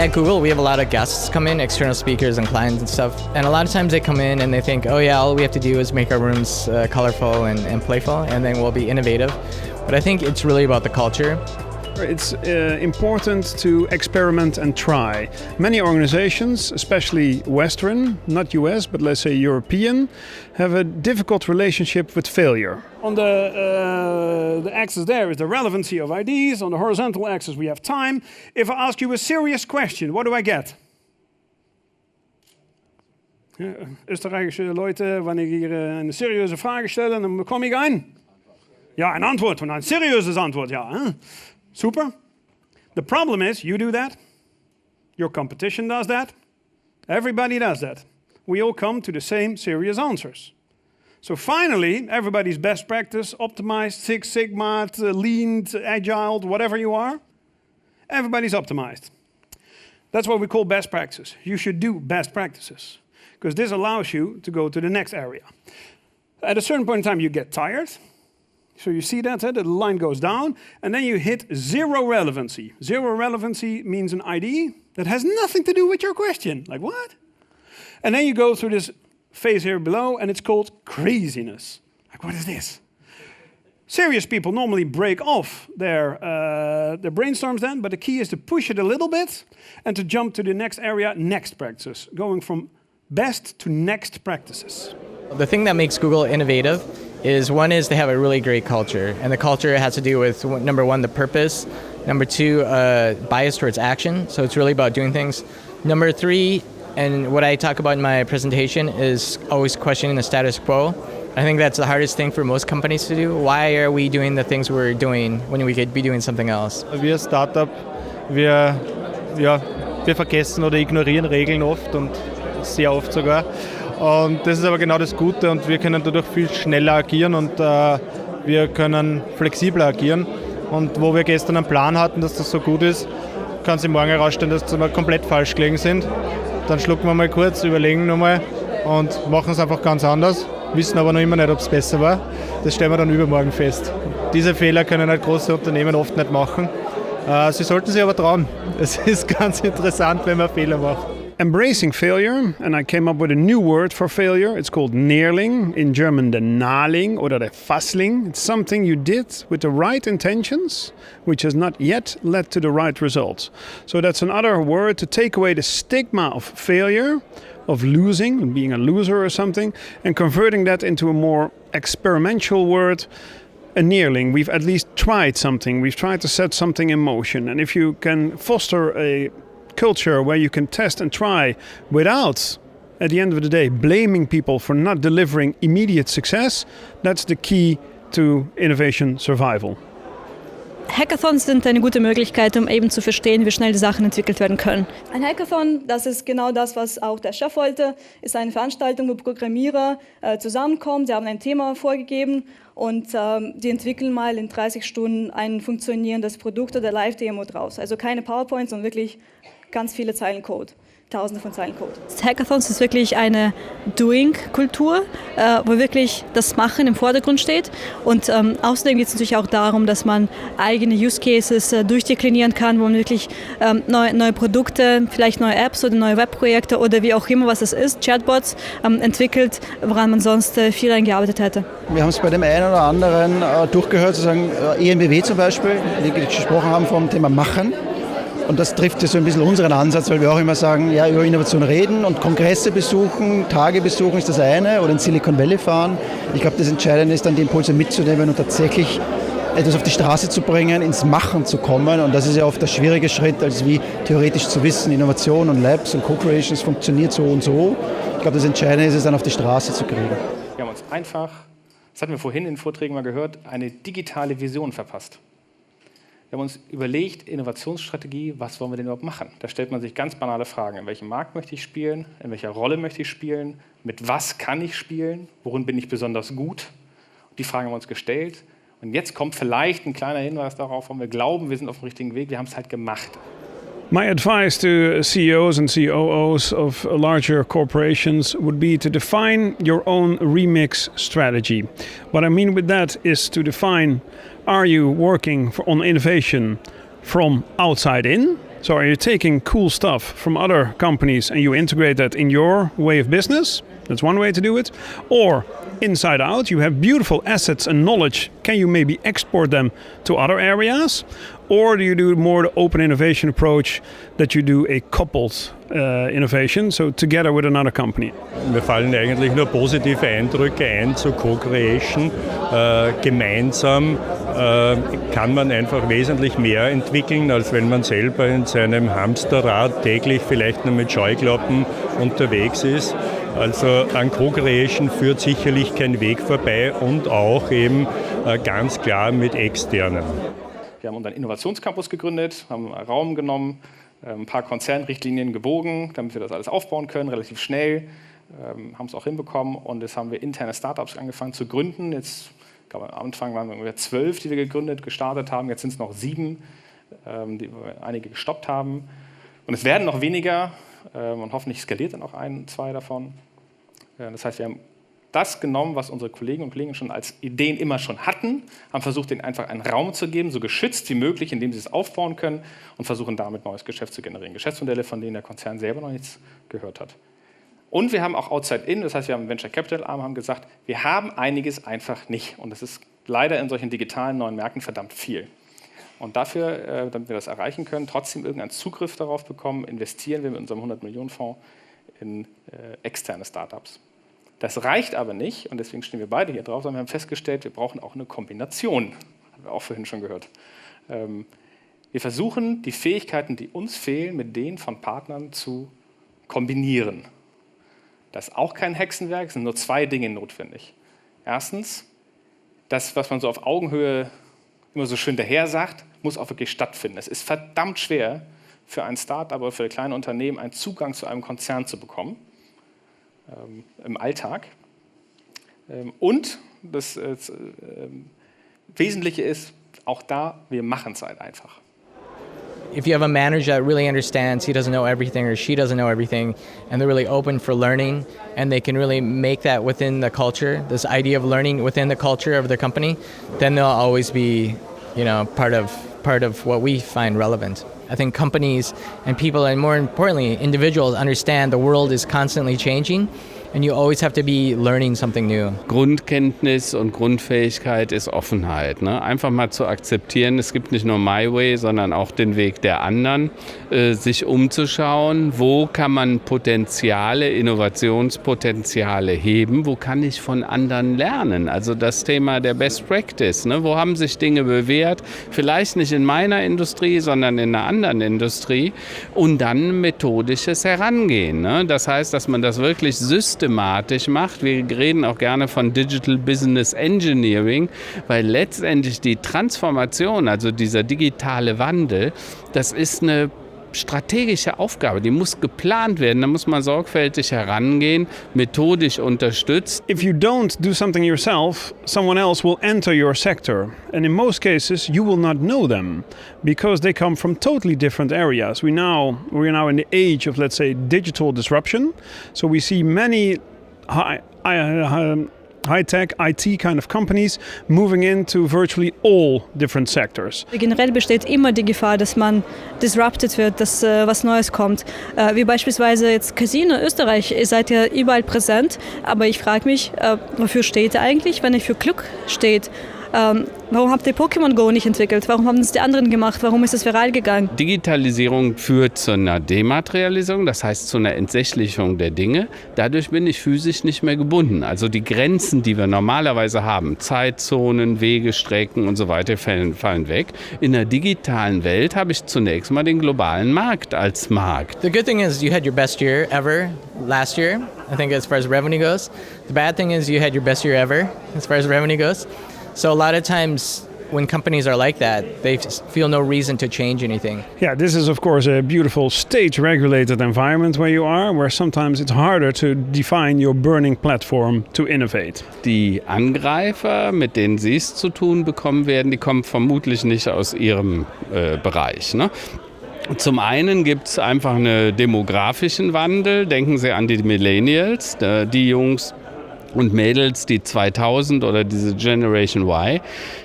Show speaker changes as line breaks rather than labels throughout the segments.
At Google, we have a lot of guests come in, external speakers and clients and stuff. And a lot of times they come in and they think, oh yeah, all we have to do is make our rooms colorful and playful, and then we'll be innovative. But I think it's really about the culture.
It's important to experiment and try. Many organizations, especially Western, not US, but let's say European, have a difficult relationship with failure. On the axis there is the relevancy of ideas. On the horizontal axis we have time. If I ask you a serious question, what do I get? Österreichische Leute, wanneer ich hier eine seriöse Frage stelle, dann bekomme ich ja, een antwoord. Een serieuze antwoord, ja. Huh? Super. The problem is, you do that. Your competition does that. Everybody does that. We all come to the same serious answers. So finally, everybody's best practice, optimized, Six Sigma, lean, agile, whatever you are, everybody's optimized. That's what we call best practices. You should do best practices, because this allows you to go to the next area. At a certain point in time, you get tired. So you see that, the line goes down, and then you hit zero relevancy. Zero relevancy means an ID that has nothing to do with your question. Like, what? And then you go through this phase here below, and it's called craziness. Like, what is this? Serious people normally break off their brainstorms then, but the key is to push it a little bit and to jump to the next area, next practices, going from best to next practices.
The thing that makes Google innovative is one is they have a really great culture, and the culture has to do with number one, the purpose, number two, bias towards action, so it's really about doing things. Number three, and what I talk about in my presentation, is always questioning the status quo. I think that's the hardest thing for most companies to do. Why are we doing the things we're doing when we could be doing something else?
Wir Startup, wir vergessen oder ignorieren Regeln oft und sehr oft sogar. Und das ist aber genau das Gute, und wir können dadurch viel schneller agieren und wir können flexibler agieren. Und wo wir gestern einen Plan hatten, dass das so gut ist, kann sich morgen herausstellen, dass wir komplett falsch gelegen sind. Dann schlucken wir mal kurz, überlegen nochmal und machen es einfach ganz anders, wissen aber noch immer nicht, ob es besser war. Das stellen wir dann übermorgen fest. Diese Fehler können halt große Unternehmen oft nicht machen. Sie sollten sich aber trauen. Es ist ganz interessant, wenn man Fehler macht.
Embracing failure, and I came up with a new word for failure. It's called Neerling, in German the Naling oder the Fassling. It's something you did with the right intentions, which has not yet led to the right results. So that's another word to take away the stigma of failure, of losing, being a loser or something, and converting that into a more experimental word, a nearling. We've at least tried something. We've tried to set something in motion. And if you can foster a culture where you can test and try without, at the end of the day, blaming people for not delivering immediate success, that's the key to innovation survival.
Hackathons sind eine gute Möglichkeit, um eben zu verstehen, wie schnell die Sachen entwickelt werden können.
Ein Hackathon, das ist genau das, was auch der Chef wollte, ist eine Veranstaltung, wo Programmierer zusammenkommen. Sie haben ein Thema vorgegeben und die entwickeln mal in 30 Stunden ein funktionierendes Produkt oder Live-Demo draus. Also keine PowerPoints, sondern wirklich ganz viele Zeilen Code. Tausende von Zeilen Code.
Hackathons ist wirklich eine Doing-Kultur, wo wirklich das Machen im Vordergrund steht. Und außerdem geht es natürlich auch darum, dass man eigene Use Cases durchdeklinieren kann, wo man wirklich neue Produkte, vielleicht neue Apps oder neue Webprojekte oder wie auch immer was es ist, Chatbots, entwickelt, woran man sonst viel eingearbeitet hätte.
Wir haben es bei dem einen oder anderen durchgehört, sozusagen ENBW zum Beispiel, die gesprochen haben vom Thema Machen. Und das trifft so ein bisschen unseren Ansatz, weil wir auch immer sagen, ja, über Innovation reden und Kongresse besuchen, Tage besuchen ist das eine, oder in Silicon Valley fahren. Ich glaube, das Entscheidende ist dann, die Impulse mitzunehmen und tatsächlich etwas auf die Straße zu bringen, ins Machen zu kommen. Und das ist ja oft der schwierige Schritt, als wie theoretisch zu wissen, Innovation und Labs und Co-Creations funktioniert so und so. Ich glaube, das Entscheidende ist es dann auf die Straße zu kriegen.
Wir haben uns einfach, das hatten wir vorhin in den Vorträgen mal gehört, eine digitale Vision verpasst. Wir haben uns überlegt, Innovationsstrategie, was wollen wir denn überhaupt machen? Da stellt man sich ganz banale Fragen. In welchem Markt möchte ich spielen? In welcher Rolle möchte ich spielen? Mit was kann ich spielen? Worin bin ich besonders gut? Die Fragen haben wir uns gestellt. Und jetzt kommt vielleicht ein kleiner Hinweis darauf, warum wir glauben, wir sind auf dem richtigen Weg. Wir haben es halt gemacht.
My advice to CEOs and COOs of larger corporations would be to define your own remix strategy. What I mean with that is to define, are you working on innovation from outside in, So are you taking cool stuff from other companies and you integrate that in your way of business? That's one way to do it. Or inside out, you have beautiful assets and knowledge. Can you maybe export them to other areas? Or do you do more the open innovation approach that you do a coupled innovation, so together with another company?
Mir fallen eigentlich nur positive Eindrücke ein zu Co-Creation. Gemeinsam kann man einfach wesentlich mehr entwickeln, als wenn man selber in seinem Hamsterrad täglich vielleicht nur mit Scheuklappen unterwegs ist. Also an Co-Creation führt sicherlich kein Weg vorbei und auch eben ganz klar mit Externen.
Wir haben unseren Innovationscampus gegründet, haben einen Raum genommen, ein paar Konzernrichtlinien gebogen, damit wir das alles aufbauen können, relativ schnell, haben es auch hinbekommen und jetzt haben wir interne Startups angefangen zu gründen. Jetzt, ich glaube, am Anfang waren wir ungefähr 12, die wir gestartet haben, jetzt sind es noch 7, die wir einige gestoppt haben und es werden noch weniger und hoffentlich skaliert dann auch 1, 2 davon. Das heißt, wir haben das genommen, was unsere Kolleginnen und Kollegen schon als Ideen immer schon hatten, haben versucht, denen einfach einen Raum zu geben, so geschützt wie möglich, indem sie es aufbauen können und versuchen damit neues Geschäft zu generieren. Geschäftsmodelle, von denen der Konzern selber noch nichts gehört hat. Und wir haben auch Outside-In, das heißt, wir haben einen Venture Capital Arm, haben gesagt, wir haben einiges einfach nicht. Und das ist leider in solchen digitalen neuen Märkten verdammt viel. Und dafür, damit wir das erreichen können, trotzdem irgendeinen Zugriff darauf bekommen, investieren wir mit unserem 100-Millionen-Fonds in externe Startups. Das reicht aber nicht, und deswegen stehen wir beide hier drauf, sondern wir haben festgestellt, wir brauchen auch eine Kombination. Haben wir auch vorhin schon gehört. Wir versuchen, die Fähigkeiten, die uns fehlen, mit denen von Partnern zu kombinieren. Das ist auch kein Hexenwerk, es sind nur 2 Dinge notwendig. Erstens, das, was man so auf Augenhöhe immer so schön daher sagt, muss auch wirklich stattfinden. Es ist verdammt schwer für ein Start-up oder für kleine Unternehmen, einen Zugang zu einem Konzern zu bekommen. Im Alltag. Und das Wesentliche ist, auch da, wir machen es halt einfach.
If you have a manager that really understands he doesn't know everything or she doesn't know everything, and they're really open for learning, and they can really make that within the culture, this idea of learning within the culture of the company, then they'll always be, part of what we find relevant. I think companies and people, and more importantly, individuals understand the world is constantly changing. And you always have to be learning something new.
Grundkenntnis und Grundfähigkeit ist Offenheit. Ne? Einfach mal zu akzeptieren, es gibt nicht nur my way, sondern auch den Weg der anderen. Sich umzuschauen, wo kann man Potenziale, Innovationspotenziale heben, wo kann ich von anderen lernen. Also das Thema der Best Practice. Ne? Wo haben sich Dinge bewährt, vielleicht nicht in meiner Industrie, sondern in einer anderen Industrie. Und dann methodisches Herangehen. Ne? Das heißt, dass man das wirklich systematisch macht. Wir reden auch gerne von Digital Business Engineering, weil letztendlich die Transformation, also dieser digitale Wandel, das ist eine strategische Aufgabe, die muss geplant werden, da muss man sorgfältig herangehen, methodisch unterstützt.
If you don't do something yourself, someone else will enter your sector. And in most cases, you will not know them because they come from totally different areas. We're now in the age of, let's say, digital disruption. So we see many high-tech, IT kind of companies moving into virtually all different sectors.
Generell besteht immer die Gefahr, dass man disrupted wird, dass was Neues kommt. Wie beispielsweise jetzt Casino Österreich, ihr seid ja überall präsent, aber ich frage mich, wofür steht ihr eigentlich, wenn ihr für Glück steht? Warum habt ihr Pokémon Go nicht entwickelt? Warum haben es die anderen gemacht? Warum ist es viral gegangen?
Digitalisierung führt zu einer Dematerialisierung, das heißt zu einer Entsächlichung der Dinge. Dadurch bin ich physisch nicht mehr gebunden. Also die Grenzen, die wir normalerweise haben, Zeitzonen, Wegestrecken und so weiter, fallen weg. In der digitalen Welt habe ich zunächst mal den globalen Markt als Markt.
The good thing is you had your best year ever last year, I think as far as revenue goes. The bad thing is you had your best year ever as far as revenue goes. So a lot of times when companies are like that, they feel no reason to change anything.
Yeah, this is of course a beautiful state-regulated environment where you are, where sometimes it's harder to define your burning platform to innovate.
Die Angreifer, mit denen Sie es zu tun bekommen werden, die kommen vermutlich nicht aus Ihrem Bereich, ne? Zum einen gibt es einfach einen demografischen Wandel. Denken Sie an die Millennials, die Jungs, und Mädels, die 2000 oder diese Generation Y,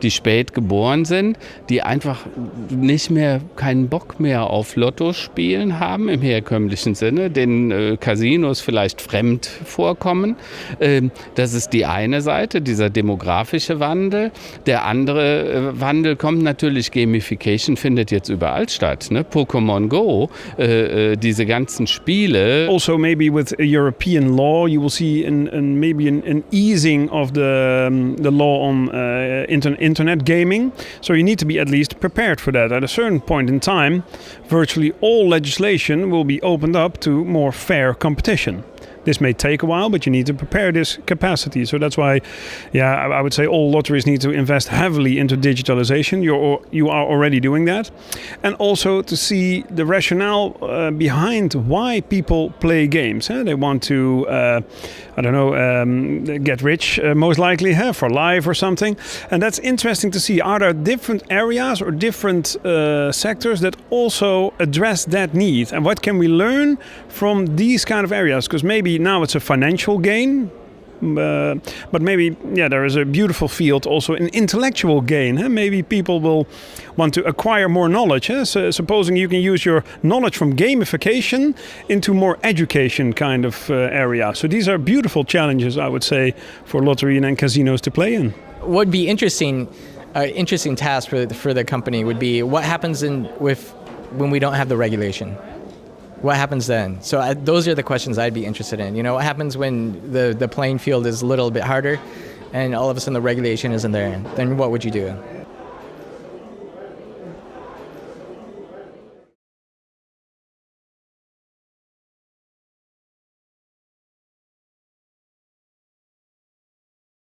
die spät geboren sind, die einfach nicht mehr, keinen Bock mehr auf Lotto spielen haben im herkömmlichen Sinne, den Casinos vielleicht fremd vorkommen. Das ist die eine Seite, dieser demografische Wandel. Der andere Wandel kommt natürlich, Gamification findet jetzt überall statt. Ne? Pokémon Go, diese ganzen Spiele.
Also maybe with a European law, you will see maybe an easing of the law on internet gaming. So you need to be at least prepared for that. At a certain point in time, virtually all legislation will be opened up to more fair competition. This may take a while, but you need to prepare this capacity. So that's why, I would say all lotteries need to invest heavily into digitalization. You are already doing that. And also to see the rationale behind why people play games. They want to, get rich, most likely, for life or something. And that's interesting to see. Are there different areas or different sectors that also address that need? And what can we learn from these kind of areas? Because maybe now it's a financial gain, but maybe there is a beautiful field also in intellectual gain. Maybe people will want to acquire more knowledge. So supposing you can use your knowledge from gamification into more education kind of area. So these are beautiful challenges, I would say, for lottery and casinos to play in.
What would be interesting task for the company would be what happens when we don't have the regulation. What happens then? So those are the questions I'd be interested in. What happens when the playing field is a little bit harder and all of a sudden the regulation isn't there? Then what would you do?